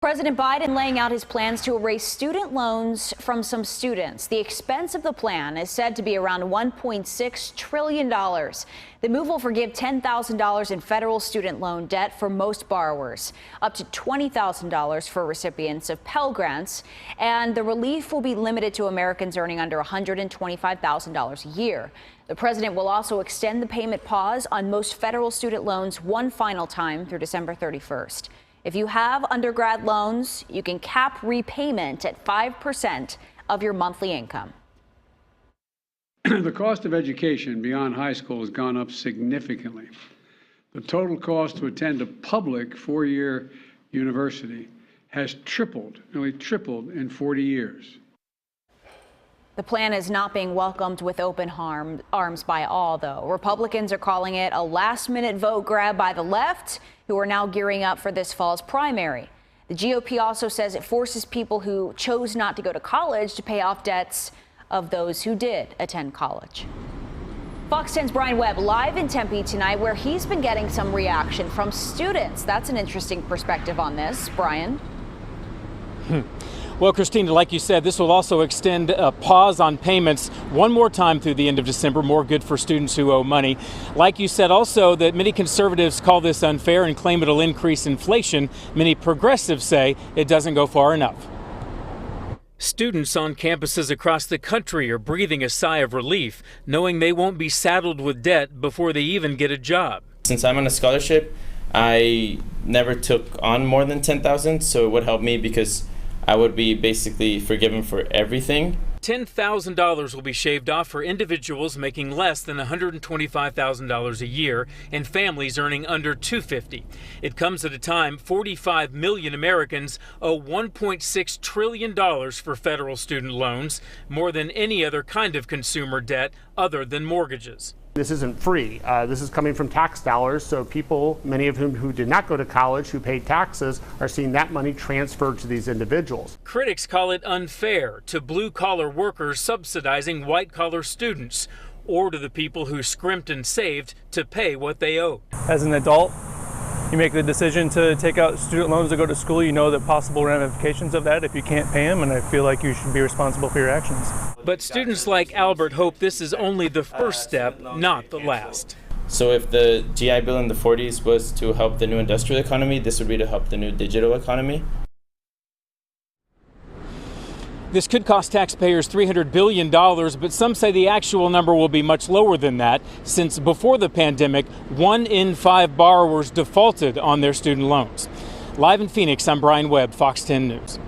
President Biden laying out his plans to erase student loans from some students. The expense of the plan is said to be around $1.6 trillion. The move will forgive $10,000 in federal student loan debt for most borrowers, up to $20,000 for recipients of Pell Grants, and the relief will be limited to Americans earning under $125,000 a year. The president will also extend the payment pause on most federal student loans one final time through December 31st. If you have undergrad loans, you can cap repayment at 5% of your monthly income. The cost of education beyond high school has gone up significantly. The total cost to attend a public four-year university has tripled, nearly tripled in 40 years. The plan is not being welcomed with open arms by all, though. Republicans are calling it a last-minute vote grab by the left, who are now gearing up for this fall's primary. The GOP also says it forces people who chose not to go to college to pay off debts of those who did attend college. Fox 10's Brian Webb live in Tempe tonight, where he's been getting some reaction from students. That's an interesting perspective on this. Brian? Well, Christina, like you said, this will also extend a pause on payments one more time through the end of December. More good for students who owe money. Like you said also that many conservatives call this unfair and claim it'll increase inflation. Many progressives say it doesn't go far enough. Students on campuses across the country are breathing a sigh of relief, knowing they won't be saddled with debt before they even get a job. Since I'm on a scholarship, I never took on more than $10,000, so it would help me because I would be basically forgiven for everything. $10,000 will be shaved off for individuals making less than $125,000 a year and families earning under $250,000. It comes at a time 45 million Americans owe $1.6 trillion for federal student loans, more than any other kind of consumer debt other than mortgages. This isn't free. This is coming from tax dollars, so people, many of whom who did not go to college, who paid taxes, are seeing that money transferred to these individuals. Critics call it unfair to blue-collar workers subsidizing white-collar students, or to the people who scrimped and saved to pay what they owe. As an adult, you make the decision to take out student loans to go to school. You know the possible ramifications of that if you can't pay them, and I feel like you should be responsible for your actions. But students like Albert hope this is only the first step, not the last. So if the GI Bill in the 40s was to help the new industrial economy, this would be to help the new digital economy. This could cost taxpayers $300 billion, but some say the actual number will be much lower than that, since before the pandemic, 1 in 5 borrowers defaulted on their student loans. Live in Phoenix, I'm Brian Webb, Fox 10 News.